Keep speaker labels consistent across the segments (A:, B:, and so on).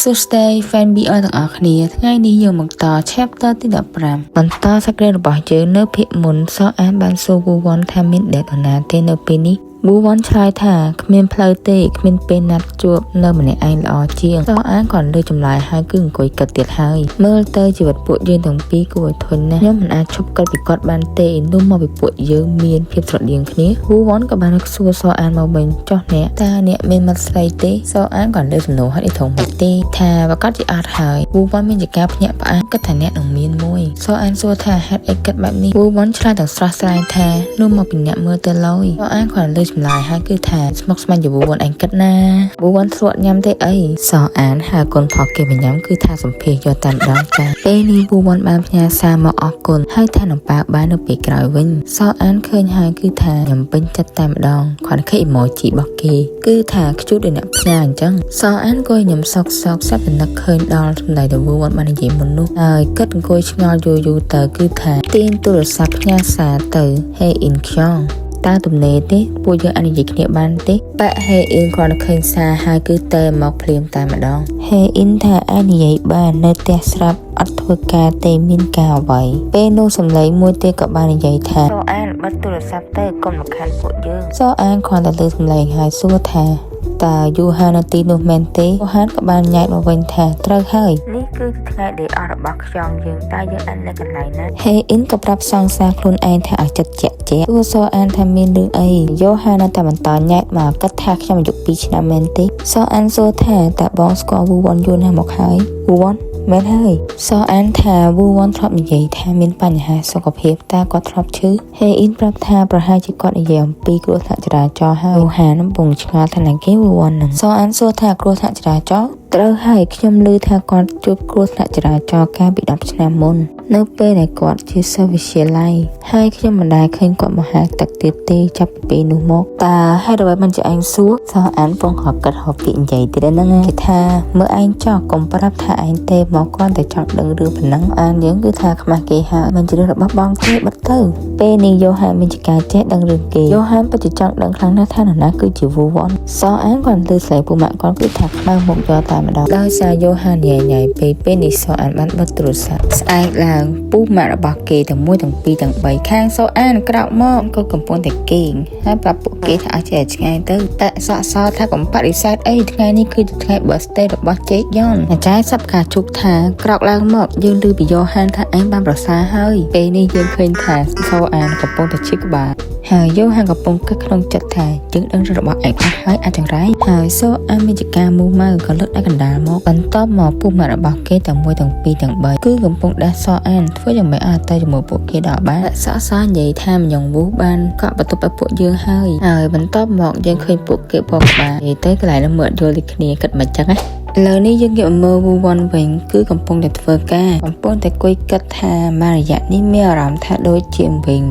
A: Tuesday fan BR ទាំងអស់គ្នាថ្ងៃនេះយើងមកត chapter ទី15បន្តសក្តិរបស់យើងនៅភាគមុនសអានបានសួរវូវ៉ាន់ថាមានដេតណាទេនៅពេលនេះវូវ៉ាន់ឆ្លើយថាគ្មានផ្លូវទេគ្មានពេលណាត់ជួបនៅម្នាក់ឯងល្អជាងសអានគាត់លើចម្លើយហើយគឺអង្គុយគិតទៀតហើយមើលទៅជីវិតពួកយើងទាំងពីរគួរឲ្យធន់ណាស់ខ្ញុំមិនអាចឈប់គិតពីគាត់បានទេនោះមកពីពួកយើងមានភាពស្រដៀងគ្នាវូវ៉ាន់ក៏បានសួរសអានមកវិញចុះអ្នកតើអ្នកមានមាត់ស្រីទេសអានគាត់លើសំណួរហត់អីធំមិនទេថាប្រកាសជាអត់ហើយវូវ៉ាន់មានជាការភ្ញាក់ផ្អើលគិតថាអ្នកនឹងមានមួយសអានសួរថាហេតុអីគិតបែបនេះវូវ៉ាន់ឆ្លើយទាំងស្រស់ស្រាយថានោះមកពីអ្នកមើលទៅឡើយសអានគាត់លើចម្លើយហើយគឺថាស្មុកស្មាញជាវូវ៉ាន់អញគិតណាវូវ៉ាន់ធ្លាក់ញ៉ាំទេអីសអានហើយកូនផកគេញ៉ាំគឺថាសម្ភារយកតាមដងចាពេលនេះវូវ៉ាន់បានផ្ញើសារមកអរគុណហើយថានឹងបើបាននៅពេលក្រោយវិញសអានឃើញហើយគឺថាញ៉ាំពេញចិត្តតែម្ដងគាត់ឃើញ emoji របស់គេគឺថាខ្ជូតដូចអ្នកផ្ញើអញ្ចឹងសអានក៏ញ៉ាំសោកសោកសាប់នឹកឃើញដល់សម្ដីដែលវូវ៉ាន់បាននិយាយមុននោះហើយគិតអង្គុយឆ្ងល់យូរទៅគឺថាទាញទូរស័ព្ទផ្ញើសារទៅ Hey in Kyongតើទំនេរទេពួកយើងអាចនិយាយគ្នាបានទេប៉ហេអ៊ីនគាត់ឃើញសារហើយគឺទៅមកភ្លាមតែម្ដងហេអ៊ីនថាអាចនិយាយបាននៅផ្ទះស្រាប់អត់ធ្វើការទេមានការអ្វីពេលនោះសម្លេងមួយទៀតក៏បាននិយាយថាសអានបិទទូរស័ព្ទទៅកុំរំខានពួកយើងសអានគាត់ទៅលើសម្លេងហើយសួរថាតើយូហាននៅទីនោះមែនទេយូហានក៏បានញ៉ែកមកវិញថាត្រូវហើយនេះគឺថ្ងៃដេកអស់របស់ខ្យងយើងតើយើងអាចនៅកន្លែងណាហេអ៊ីនក៏ប្រាប់សង្សារខ្លួនឯងថាឲ្យចិត្តជាក់សួរសអានថាមានរឿងអីយូហាននៅតែបន្តញ៉ែកមកគិតថាខ្ញុំអាយុ2ឆ្នាំមែនទេសអានសួរថាតើបងស្គាល់វូវ៉ាន់យូរណាស់មកហើយវូវ៉ាន់មែនហើយសអានថាវូវ៉ាន់ធ្លាប់និយាយថាមានបញ្ហាសុខភាពតើគាត់ធ្លាប់ឈឺហេអ៊ីនប្រាប់ថាប្រហែលជាគាត់និយាយអំពីគ្រោះថ្នាក់ចរាចរណ៍ហើយយូហានកំពុងឆ្ងល់ថាណាគេវូវ៉ាន់នឹងសអានសួរថាគ្រោះថ្នាក់ចរាចរណ៍ត្រូវហើយខ្ញុំឮថាគាត់ជួបគ្រោះថ្នាក់ចរាចរណ៍កាលពី10ឆ្នាំមុននៅពេលដែលគាត់ជាសិស្សវិទ្យាល័យហើយខ្ញុំមិនដែលឃើញគាត់មកហាទឹកទៀតទេចាប់ពីពេលនោះមកតើហេតុអ្វីមិនជាឯងសួរសអានពងហកកាត់ហូបពីនិយាយទៀតហ្នឹងគេថាមើលឯងចោះកុំប្រាប់ថាឯងទេមកគាត់តែចង់ដឹងរឿងប៉ុណ្ណឹងអានយើងគឺថាខ្មាស់គេហើយមិនជារឿងរបស់បងទេបិទទៅពេលនេះយូហានមានជាការចេះដឹងរឿងគេយូហានពិតជាចង់ដឹងខ្លាំងណាស់ថានរណាគឺជាវូវ៉ាន់សអានគាត់លើស្លេពូម៉ាក់គាត់គឺថាខ្មៅមុខយកតែម្ដងដោយសារយូហានញ៉ៃពេលនេះសអានបានបិទទូរស័ព្ទស្អែកឡើងពូម៉ាក់របស់គេទាំង1ទាំង2ទាំង3ខាងសអានក្រោកមកក៏កំពុងតែគេងហើយប្រាប់ពួកគេថាអាចឆ្ងាយទៅតែសក់សល់ថាកុំបដិសេធអីថ្ងៃនេះគឺជាថ្ងៃ birthday របស់ជេកយ៉នអាចារ្យសັບការជុកថាក្រោកឡើងមកយើងឮពីយូហានថាឯងបានប្រសាហើយពេលនេះយើងឃើញថាសអានកំពុងតែឈឺក្បាលហើយយូហានកំពុងគិតក្នុងចិត្តថាយើងដឹងរបស់ឯងអស់ហើយអាចចង្រៃហើយសអានមានជាការមូម៉ៅក៏លុតដល់កណ្ដាលមកបន្ទាប់មកពុកម៉ាក់របស់គេទាំង1ទាំង2ទាំង3គឺកំពុងដាស់សអានធ្វើយ៉ាងម៉េចឲ្យទៅជាមួយពួកគេដល់បានសក់សនិយាយថាម្យ៉ាងវូបានក៏បន្ទប់ឲ្យពួកយើងហើយបន្ទាប់មកយើងឃើញពួកគេបកក្បាលនិយាយទៅកន្លែងនោះមើលយល់ពីគ្នាគិតមិនចឹងណាឥឡូវនេះយើងងាកមើលវូវ៉ាន់វិញគឺកំពុងតែធ្វើការកំពុងតែគួយគិតថាមករយៈនេះមានអារម្មណ៍ថាដូចជាវិញ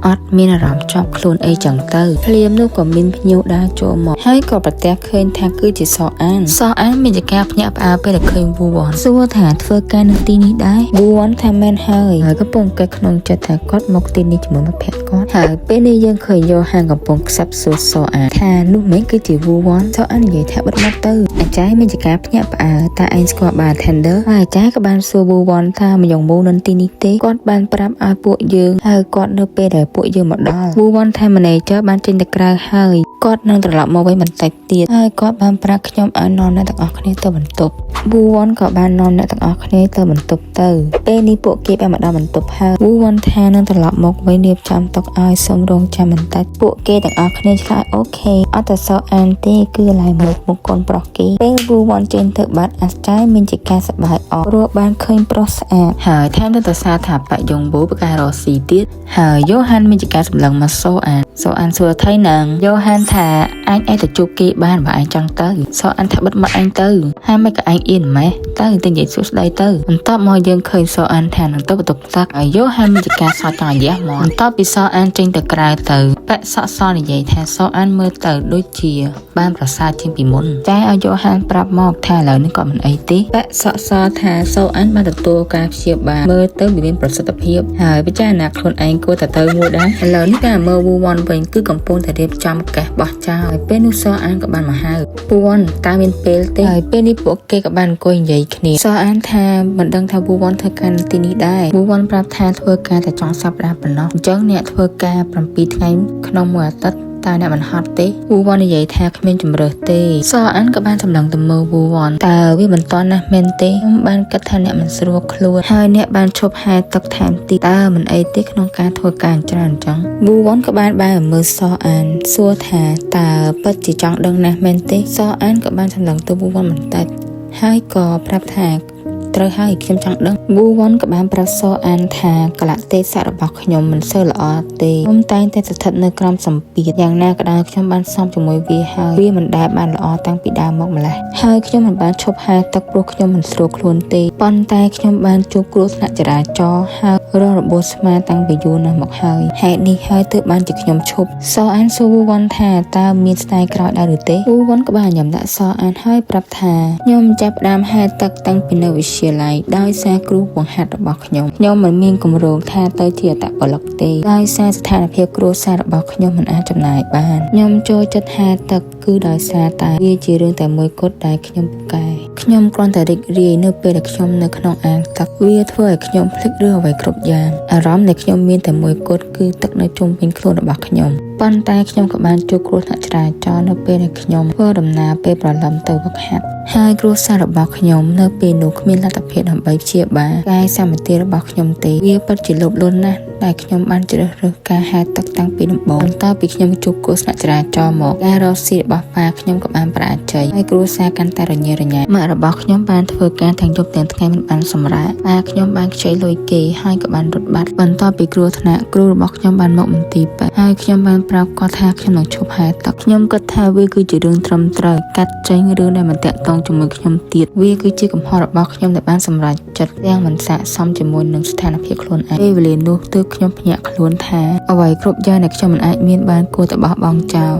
A: អត់មានអារម្មណ៍ជាប់ខ្លួនអីចឹងទៅភ្លាមនោះក៏មានភ្ញៀវដើរចូលមកហើយក៏ប្រទះឃើញថាគឺជាសអានមានជាការភ្ញាក់ផ្អើលពេលដែលឃើញវូវ៉ាន់សួរថាធ្វើការនៅទីនេះដែរវូវ៉ាន់ថាមែនហើយកំពុងគិតក្នុងចិត្តថាគាត់មកទីនេះជាមួយមិត្តភក្តិគាត់ហើយពេលនេះយើងឃើញយូហានកំពុងខ្សឹបសួរសអានថានោះមែនគឺជាវូវ៉ាន់សអាននិយាយថាបិទមាត់ទៅអាចារ្យមានជាការញាក់ផ្អើលតែឯងស្គាល់ bartender ហើយអាចារ្យក៏បានសួរវូវ៉ាន់ថាម្យ៉ាងវូនៅទីនេះទេគាត់បានប្រាប់ឲ្យពួកយើងហើយគាត់នៅពេលដែលពួកយើងមកដល់វូវ៉ាន់ថា manager បានចេញទៅក្រៅហើយគាត់នឹងត្រឡប់មកវិញបន្តិចទៀតហើយគាត់បានប្រាប់ខ្ញុំឲ្យនាំអ្នកទាំងអស់គ្នាទៅបន្ទប់វូវ៉ាន់ក៏បាននាំអ្នកទាំងអស់គ្នាទៅបន្ទប់ទៅពេលនេះពួកគេបានមកដល់បន្ទប់ហើយវូវ៉ាន់ថានឹងត្រឡប់មកវិញរៀបចំតុឲ្យសូមរងចាំបន្តិចពួកគេទាំងអស់គ្នាឆ្លើយអូខេអត់ទៅសោកអានទេគឺឡើយមកមុខកូនប្រុសគេពេលវូវ៉ាន់ចេញទៅបាត់អាចារ្យមានជាការសប្បាយអរព្រោះបានឃើញប្រុសស្អាតហើយថែមទាំងទៅសារថាបយងវូប្រការរស់ស៊ីទៀតហើយយូហានមានជាការសម្លឹងមកសអានសួរថៃនឹងយូហានថាអញឯងទៅជួបគេបានបើអញចង់ទៅអានថាបិទមាត់អញទៅហើយមិនក៏អញអៀនម៉េះទៅនិយាយសួស្ដីទៅបន្ទាប់មកយើងឃើញអានថានឹងទៅបន្ទប់ទឹកហើយយូហានមានជាការសោកចង់រយះមកបន្ទាប់ពីអានចេញទៅក្រៅទៅប៉សក់សនិយាយថាអានមើលទៅដូចជាបានប្រសើរជាងពីមុនតែឲ្យយូហានប្រាប់មកថាឥឡូវនេះក៏មិនអីទេប៉សក់សថាអានបានទទួលការព្យាបាលមើលទៅវាមានប្រសិទ្ធភាពហើយពិចារណាខ្លួនឯងគួរតែទៅមួយដែរឥឡូវនេះការមើលវូវ៉ាន់វិញគឺកំពុងតែរៀបចំកេះបោះចោល ហើយពេលនោះសអានក៏បានមកហៅប៊ូវ៉ាន់តើមានពេលទេហើយពេលនេះពួកគេក៏បានអង្គុយនិយាយគ្នាសអានថាមិនដឹងថាប៊ូវ៉ាន់ធ្វើការនៅទីនេះដែរប៊ូវ៉ាន់ប្រាប់ថាធ្វើការតែចុងសប្តាហ៍ប៉ុណ្ណោះអញ្ចឹងអ្នកធ្វើការ7ថ្ងៃក្នុងមួយអាទិត្យតើអ្នកមិនហត់ទេវូវ៉ាន់និយាយថាគ្មានជំរើសទេសអានក៏បានសម្លឹងទៅមើលវូវ៉ាន់តើវាមិនតន់ណាស់មែនទេខ្ញុំបានគិតថាអ្នកមិនស្រួលខ្លួនហើយអ្នកបានឈប់ហែទឹកថែមទីតើមិនអីទេក្នុងការធ្វើការច្រើនអញ្ចឹងវូវ៉ាន់ក៏បានបែរមើលសអានសួរថាតើពិតជាចង់ដឹងណាស់មែនទេសអានក៏បានសម្លឹងទៅវូវ៉ាន់បន្តិចហើយក៏ប្រាប់ថាត្រូវហើយខ្ញុំចង់ដឹងវូវ៉ាន់ក៏បានប្រាប់សអានថាកលៈទេសៈរបស់ខ្ញុំមិនសូវល្អទេខ្ញុំតែងតែស្ថិតនៅក្រោមសម្ពាធយ៉ាងណាក៏ដោយខ្ញុំបានសំជាមួយវាហើយវាមិនដែលបានល្អតាំងពីដើមមកម្ល៉េះហើយខ្ញុំមិនបានឈប់ហែទឹកព្រោះខ្ញុំមិនស្រួលខ្លួនទេប៉ុន្តែខ្ញុំបានជួបគ្រោះថ្នាក់ចរាចរណ៍ហើយរងរបួសស្មាតាំងពីយូរណាស់មកហើយហេតុនេះហើយទើបបានជាខ្ញុំឈប់សអានសួរវូវ៉ាន់ថាតើមានស្ដាយក្រោយដែរឬទេវូវ៉ាន់ក៏បានញ៉ាំដាក់សអានហើយប្រាប់ថាខ្ញុំចាប់ផ្ដើមហែទឹកតាំងពីនៅវិទ្យាល័យដោយសារគ្រូបង្ហាត់របស់ខ្ញុំមិនមានគម្រោងថាទៅជាអត្តពលិកទេដោយសារស្ថានភាពគ្រួសាររបស់ខ្ញុំមិនអាចចំណាយបានខ្ញុំចូលចិត្តហែទឹកគឺដោយសារតែវាជារឿងតែមួយគត់ដែលខ្ញុំពូកែខ្ញុំគ្រាន់តែរីករាយនៅពេលដែលខ្ញុំនៅក្នុងអាងទឹកវាធ្វើឲ្យខ្ញុំភ្លេចរឿងអ្វីគ្រប់យ៉ាងអារម្មណ៍ដែលខ្ញុំមានតែមួយគត់គឺទឹកនៅជុំវិញខ្លួនរបស់ខ្ញុំប៉ុន្តែខ្ញុំក៏បានជួបគ្រោះថ្នាក់ចរាចរណ៍នៅពេលដែលខ្ញុំធ្វើដំណើរពេលព្រលឹមទៅវឹកហាត់ហើយគ្រួសាររបស់ខ្ញុំនៅពេលនោះគ្មានលទ្ធភាពដើម្បីព្យាបាលកាយសម្បត្តិរបស់ខ្ញុំទេវាពិតជាលោភលន់ណាស់ដែលខ្ញុំបានជ្រើសរើសការហែទឹកតាំងពីដំបូងបន្ទាប់ពីខ្ញុំជួបគ្រោះថ្នាក់ចរាចរណ៍មកការរកស៊ីរបស់ប៉ាខ្ញុំក៏បានប្រជ័យហើយគ្រួសារកាន់តែរញ៉េរញ៉ៃម៉ាក់របស់ខ្ញុំបានធ្វើការទាំងយប់ទាំងថ្ងៃមិនបានសម្រាកប៉ាខ្ញុំបានខ្ចីលុយគេហើយក៏បានរត់បាត់បន្ទាប់ពីគ្រោះថ្នាក់គ្រូរបស់ខ្ញុំបានមកមន្ទីរពេទ្យហើយខ្ញុំបានប្រាប់គាត់ថាខ្ញុំនឹងឈប់ហែទឹកខ្ញុំគិតថាវាគឺជារឿងត្រឹមត្រូវកាត់ចេញរឿងដែលមិនតាក់ទងជាមួយខ្ញុំទៀតវាគឺជាកំហុសរបស់ខ្ញុំដែលបានសម្រេចចិត្តទាំងមិនស័ក្តិសមជាមួយនឹងស្ថានភាពខ្លួនឯងពេលវេលានោះទើបខ្ញុំភ្ញាក់ខ្លួនថាអ្វីគ្រប់យ៉ាងដែលខ្ញុំមិនអាចមានបានគួរតែបោះបង់ចោល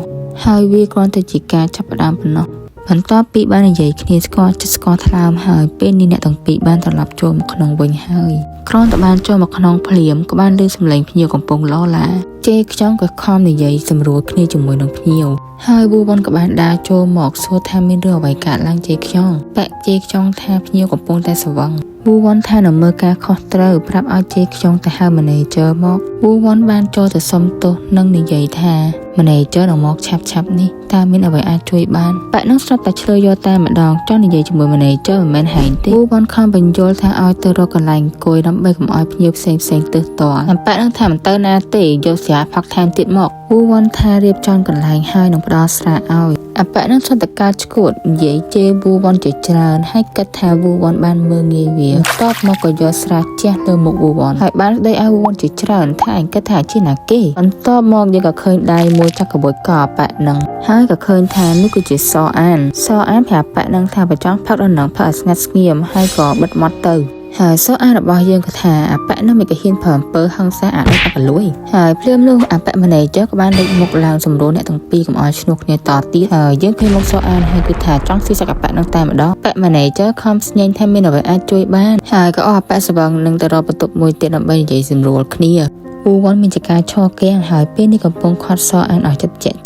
A: ហើយវាគ្រាន់តែជាការចាប់ផ្ដើមប៉ុណ្ណោះបន្ទាប់ពីបាននិយាយគ្នាស្គាល់ចិត្តស្គាល់ថ្លើមហើយពេលនេះអ្នកទាំងពីរបានត្រឡប់ចូលមកក្នុងវិញហើយគ្រាន់តែបានចូលមកក្នុងភ្លាមក៏បានឮសំឡេងភ្ញៀវកំពុងឡឡាជេខ្ចង់ក៏ខំនិយាយសម្រួលគ្នាជាមួយនឹងភ្ញៀវហើយវូវ៉ាន់ក៏បានដើរចូលមកសួរថាមានរឿងអ្វីកើតឡើងជេខ្ចង់ប៉ាក់ជេខ្ចង់ថាភ្ញៀវកំពុងតែស្វឹងវូវ៉ាន់ថានឹងមើលការខុសត្រូវប្រាប់ឲ្យជេខ្ចង់ទៅហៅ manager មកវូវ៉ាន់បានចូលទៅសុំទោសនិងនិយាយថា manager នឹងមកឆាប់នេះតើមានអ្វីអាចជួយបានប៉ាក់នឹងស្រាប់តែឆ្លើយយកតែម្ដងចង់និយាយជាមួយ manager មិនមែនហែងទេវូវ៉ាន់ខំបញ្យល់ថាឲ្យទៅរកកន្លែងអង្គុយដើម្បីកុំឲ្យភ្ញៀវផ្សេងទើសតតែប៉ាក់នឹងថាមិនទៅណាទេយកស្រាផឹកថែមទៀតមកវូវ៉ាន់ថារៀបចំកន្លែងហើយនឹងផ្ដល់ស្រាឲ្យអាប៉ាក់នឹងសន្តិការឈួតនិយាយជេរវូវ៉ាន់ជាច្រើនហើយគិតថាវូវ៉ាន់បានមើលងាយវាតបមកក៏យកស្រាជះលើមុខវូវ៉ាន់ហើយបានស្ដីឲ្យវូវ៉ាន់ជាច្រើនថាអញគិតថាជាណាគេបន្ទាប់មកយើងក៏ឃើញដៃមួយចាក់កបួយកអាប៉ាក់នឹងហើយក៏ឃើញថានោះគឺជាសអានប្រាប់ប៉ាក់នឹងថាបើចង់ផឹកដល់នឹងផឹកឲ្យស្ងាត់ស្ងៀមហើយក៏បិទមាត់ទៅហើយសអានរបស់យើងក៏ថាអាប៉ាក់នឹងមិនក៏ហ៊ានប្រើអំពើហិង្សាអាចអត់លួយហើយភ្លាមនោះអាប៉ាក់ manager ក៏បានលេចមុខឡើងសម្រួលអ្នកទាំងពីរកុំឲ្យឈ្លោះគ្នាតទៀតហើយយើងឃើញមុខសអានហើយគឺថាចង់ស៊ីសាច់អាប៉ាក់នឹងតែម្ដងប៉ាក់ manager ខំស្ញែងថាមានអ្វីអាចជួយបានហើយក៏អស់អាប៉ាក់ស្វឹងនឹងទៅរកបន្ទប់មួយទៀតដើម្បីនិយាយសម្រួលគ្នាវូវ៉ាន់មានចការឈរកៀងហើយពេលនេះកំពុងខាត់សអានឲ្យចិត្តជាក់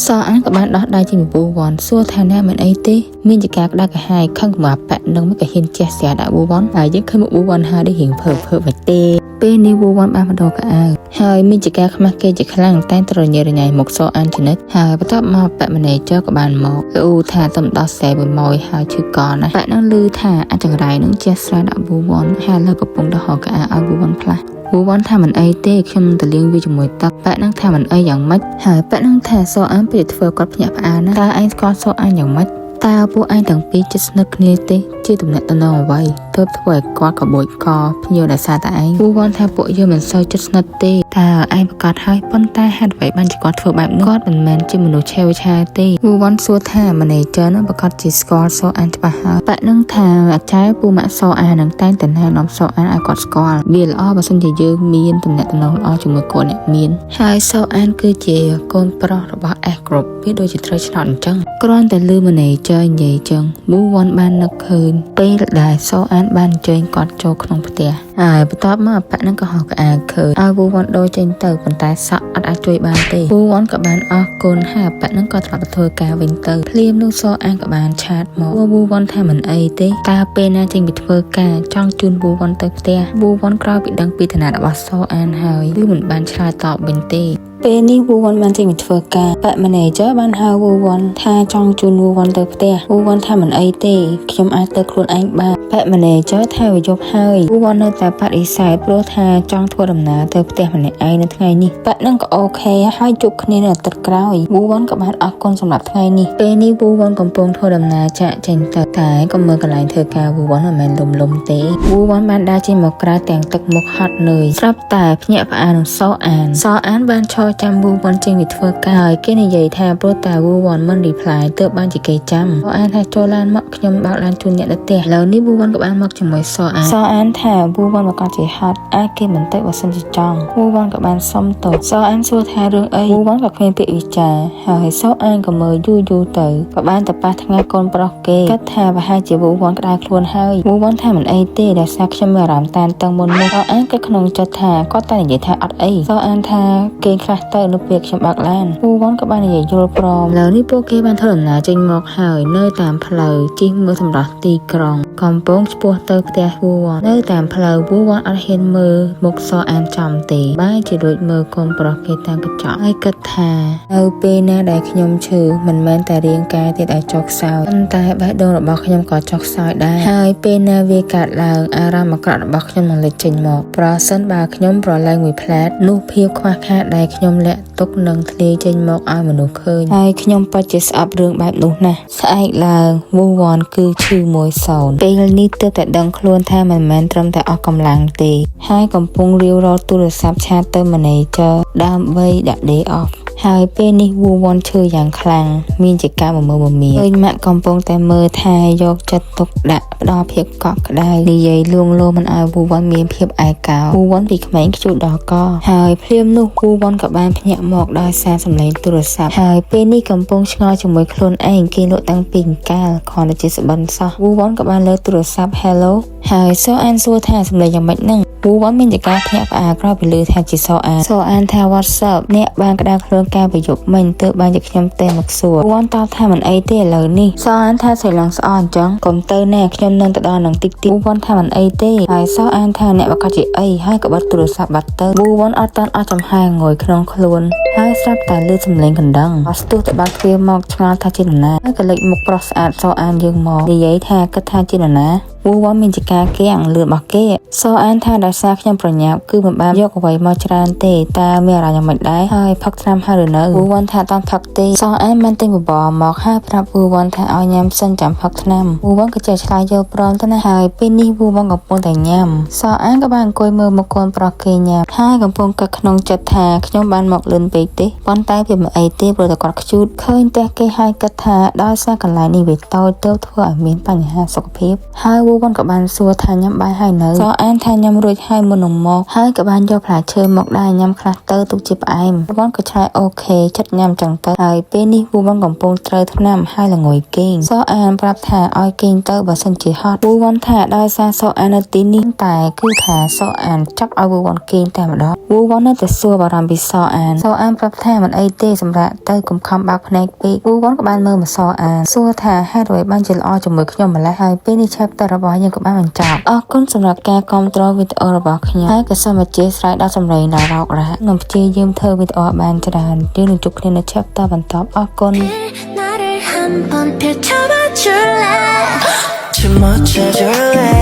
A: សអានក៏បានដោះដៃជាមួយវូវ៉ាន់សួរថាអ្នកមិនអីទេមានចការក្តៅក្រហាយខឹងមកប៉ាក់នឹងមិនក៏ហ៊ានជះស្រាដាក់វូវ៉ាន់ហើយយើងឃើញមុខវូវ៉ាន់ហើយដូចរៀងភើមិនទេពេលនេះវូវ៉ាន់បានបន្តកៅអៅហើយមានចការខ្មាស់គេជាខ្លាំងតែត្រញ៉េរញ៉ៃមុខសអានជានិច្ចហើយបន្ទាប់មកប៉ាក់ manager ក៏បានមកអ៊ូថាទៅដោះស្រាយមួយម៉ួយហើយឈឺកណាប៉ាក់នឹងឮថាអាចង្រៃនឹងជះស្រាដាក់វូវ៉ាន់ហើយលើកំពុងដោះកៅអៅឲ្យវូវ៉ាន់ផ្លាស់វូវ៉ាន់ថាមិនអីទេខ្ញុំទៅលាងវាជាមួយទឹកប៉ាក់នឹងថាមិនអីយ៉ាងម៉េចហើយប៉ាក់នឹងថាសអានពេលធ្វើគាត់ភ្ញាក់ផ្អើលណាតើឯងស្គាល់សអានយ៉ាងម៉េចតើពួកឯងទាំងពីរជិតស្និទ្ធគ្នាទេជាទំនាក់ទំនងអ្វីទើបធ្វើឲ្យគាត់កបួចកភ្ញៀវដោយសារតែឯងវូវ៉ាន់ថាពួកយើងមិនសូវជិតស្និទ្ធទេតើឯងប្រកាសហើយប៉ុន្តែហេតុអ្វីបានជាគាត់ធ្វើបែបនោះគាត់មិនមែនជាមនុស្សឆេវឆាវទេវូវ៉ាន់សួរថា manager នឹងប្រកាសជាស្គាល់សអានច្បាស់ហើយប៉ាក់នឹងថាអាចារ្យពូម៉ាក់សអាននឹងតែងតែណែនាំសអានឲ្យគាត់ស្គាល់វាល្អបើសិនជាយើងមានទំនាក់ទំនងល្អជាមួយកូនអ្នកមានហើយសអានគឺជាកូនប្រុសរបស់ S Group វាដូចជាត្រូវឆ្នោតអញ្ចឹងគ្រាន់តែឮ manager និយាយចឹងវូវ៉ាន់បាននឹកឃើញពេលដែលសអានបានអញ្ជើញគាត់ចូលក្នុងផ្ទះហ ហើយបន្ទាប់មកប៉ាក់នឹងក៏ហៅក្អាឃើញឲ្យវូវ៉ាន់ដូរចេញទៅប៉ុន្តែសក់អត់អាចជួយបានទេវូវ៉ាន់ក៏បានអរគុណហើយប៉ាក់នឹងក៏ត្រឡប់ទៅធ្វើការវិញទៅភ្លាមនោះសអានក៏បានឆាតមកវូវ៉ាន់ថាមិនអីទេតើពេលណាចេញពីធ្វើការចង់ជូនវូវ៉ាន់ទៅផ្ទះវូវ៉ាន់ក្រោយពីដឹងពីឋានៈរបស់សអានហើយគឺមិនបានឆ្លើយតបវិញទេពេលនេះវូវ៉ាន់បានចេញទៅធ្វើការប៉ាក់ manager បានហៅវូវ៉ាន់ថាចង់ជូនវូវ៉ាន់ទៅផ្ទះវូវ៉ាន់ថាមិនអីទេខ្ញុំអាចទៅខ្លួនឯងបានប៉ាក់ manager ថាវាយប់ហើយវូវ៉ាន់នៅតែបដិសេធព្រោះថាចង់ធ្វើដំណើរទៅផ្ទះម្នាក់ឯងនៅថ្ងៃនេះប៉ាក់នឹងក៏អូខេហើយជួបគ្នានៅអាទិត្យក្រោយវូវ៉ាន់ក៏បានអរគុណសម្រាប់ថ្ងៃនេះពេលនេះវូវ៉ាន់កំពុងធ្វើដំណើរចាក់ចេញទៅតែក៏មើលកន្លែងធ្វើការវូវ៉ាន់មិនមែនលំទេវូវ៉ាន់បានដើរចេញមកក្រៅទាំងទឹកមុខហត់នឿយស្រាប់តែភ្ញាក់ផ្អើលនឹងសអានបានឈរចាំវូវ៉ាន់ចេញពីធ្វើការហើយគេនិយាយថាព្រោះតែវូវ៉ាន់មិនរីផ្លាយទើបបានជាគេចាំអានថាចូលឡានមកខ្ញុំបើកឡានជូនអ្នកទៅផ្ទះឥឡូវនេះវូវ៉ាន់ក៏បានមកជាមួយសអានថាវូវ៉ាន់ក៏ជាហត់អាចគេមិនទៅបើសិនជាចង់វូវ៉ាន់ក៏បានសុំទោសអានសួរថារឿងអីវូវ៉ាន់ក៏គ្មានពាក្យវិចារហើយអានក៏មើលយូរទៅក៏បានទៅប៉ះថ្ងៃកូនប្រុសគេគិតថាប្រហែលជាវូវ៉ាន់ក្តៅខ្លួនហើយវូវ៉ាន់ថាមិនអីទេដោយសារខ្ញុំមានអារម្មណ៍តានតឹងមុននោះអានក៏ក្នុងចិត្តថាគាត់តែនិយាយថាអត់អីអានថាគេខ្លះទៅនៅពេលខ្ញុំបើកឡានវូវ៉ាន់ក៏បាននិយាយយល់ព្រមឥឡូវនេះពួកគេបានធ្វើដំណើរចេញមកហើយនៅតាមផ្លូវជិះមើលសម្រស់ទីក្រុងកំពុងឆ្ពោះទៅផ្ទះវូវ៉ាន់នៅតាមផ្លូវវូវ៉ាន់អត់ហ៊ានមើលមុខអានចំទេបែរជាដូចមើលកូនប្រុសគេតាមកញ្ចក់ហើយគិតថានៅពេលណាដែលខ្ញុំឈឺមិនមែនតែរាងកាយទេដែលចុះខ្សោយប៉ុន្តែបេះដូងរបស់ខ្ញុំក៏ចុះខ្សោយដែរហើយពេលណាវាកើតឡើងអារម្មណ៍អាក្រក់របស់ខ្ញុំនឹងលេចចេញមកប្រសិនបើខ្ញុំប្រឡែងមួយផ្លែតនោះភាពខ្វះខាតដែលខ្ញុំលាក់ទុកនឹងធ្លាយចេញមកឲ្យមនុស្សឃើញហើយខ្ញុំពិតជាស្អប់រឿងបែបនោះណាស់ស្អែកឡើងវូវ៉ាន់គឺឈឺមួយសោនពេលនេះទើបតែដឹងខ្លួនថាមិនមែនត្រឹមតែអស់កម្លាំងទេហើយកំពុងរាវរកទូរស័ព្ទឆាតទៅ manager ដើម្បីដាក់ day off ហើយពេលនេះវូវ៉ាន់ឈឺយ៉ាងខ្លាំងមានជាការមើលឃើញម៉ាក់កំពុងតែមើលថែយកចិត្តទុកដាក់ផ្ដល់ភាពកក់ក្ដៅនិយាយលួងលោមមិនឲ្យវូវ៉ាន់មានភាពឯកោវូវ៉ាន់ពីក្មេងខ្ជូតដល់កហើយភ្លាមនោះវូវ៉ាន់ក៏បានភ្ញាក់មកដោយសារសំឡេងទូរស័ព្ទហើយពេលនេះកំពុងឆ្ងល់ជាមួយខ្លួនឯងគេលក់តាំងពីកាលគ្រាន់តែជាស្បិនសោះវូវ៉ាន់ក៏បានលើទូរស័ព្ទ hello ហើយអានសួរថាសំឡេងយ៉ាងម៉េចហ្នឹងវូវ៉ាន់មានជាការភ្ញាក់ផ្អើលក្រោយពីឮថាជាអានថា WhatsApp អ្នកបានក្តៅខ្លួនការប្រយុទ្ធមិញទើបបានជាខ្ញុំទេមកសួរវ៉ាន់តបថាមិនអីទេឥឡូវនេះអានថាស្រីឡងស្អអញ្ចឹងកុំទៅណាខ្ញុំនឹងទៅដល់នឹងតិចវ៉ាន់ថាមិនអីទេហើយអានថាអ្នកប្រកាសជាអីហើយក៏បិទទូរស័ព្ទបាត់ទៅវ៉ាន់អត់តាន់អស់ចំហាយងុយក្នុងខ្លួនហើយស្រាប់តែឮសំឡេងកណ្ដឹងអស្ទុះតែបានគ្រាមកឆ្ងល់ថាជានរណាហើយក៏លេចមុខប្រុសស្អាតអានយើងមកនិយាយថាគិតថាជានរណាវូវ៉ាន់មានជាការគេអាំងលឿនរបស់គេអានថាដោយសារខ្ញុំប្រញាប់គឺមិនបានយកអ្វីមកច្រើនទេតើមានអារម្មណ៍យ៉ាងម៉េចដែរហើយផឹកថ្នាំហើយឬនៅវូវ៉ាន់ថាតន់ផឹកទេអានបានទិញបបរមកហើយប្រាប់វូវ៉ាន់ថាឲ្យញ៉ាំសិនចាំផឹកថ្នាំវូវ៉ាន់ក៏ចេះឆ្លើយយកព្រមទៅណាហើយពេលនេះវូវ៉ាន់កំពុងតែញ៉ាំអានក៏បានអង្គុយមើលមកកូនប្រុសគេញ៉ាំហើយកំពុងគិតក្នុងចិត្តថាខ្ញុំបានមកលឿនពេកទេប៉ុន្តែវាមិនអីទេព្រោះតែគាត់ខ្ជូតឃើញតែគេហើយគិតថាដោយសារកន្លែងនេះវាតូចទៅធ្វើឲ្យមានបញ្ហាសុខភាពហើយវូវ៉ាន់ក៏បានសួរថាញ៉ាំបាយហើយនៅអានថាញ៉ាំរួចហើយមុននឹងមកហើយក៏បានយកផ្លែឈើមកដែរញ៉ាំខ្លះទៅទុកជាផ្អែមវូវ៉ាន់ក៏ឆ្លើយអូខេចិត្តញ៉ាំចឹងទៅហើយពេលនេះវូវ៉ាន់កំពុងត្រូវថ្នាំហើយល្ងុយគេងអានប្រាប់ថាឲ្យគេងទៅបើសិនជាហត់វូវ៉ាន់ថាដោយសារអាននៅទីនេះតែគឺថាអានចាប់ឲ្យវូវ៉ាន់គេងតែម្ដងវូវ៉ាន់នៅតែសួរបារម្ភពីអានប្រាប់ថាមិនអីទេសម្រាប់ទៅកុំខំបើកភ្នែកពេកវូវ៉ាន់ក៏បានមើលមកអានសួរថាហេតុអ្វីបានជាល្អជាមួយខ្ញុំម្ល៉េះហើយពេលនេះ chapter របស់យើងក៏បានបញ្ចប់អរគុណសម្រាប់ការគាំទ្រវីដេអូរបស់ខ្ញុំហើយក៏សូមអធិស្ឋានដល់សម្លេងដ៏រ៉ោករ៉ាខ្ញុំព្យាយាមធ្វើវីដេអូបានច្រើនយើងនឹងជួបគ្នានៅ chapter បន្តអរគុណ
B: 좀 멋져줄래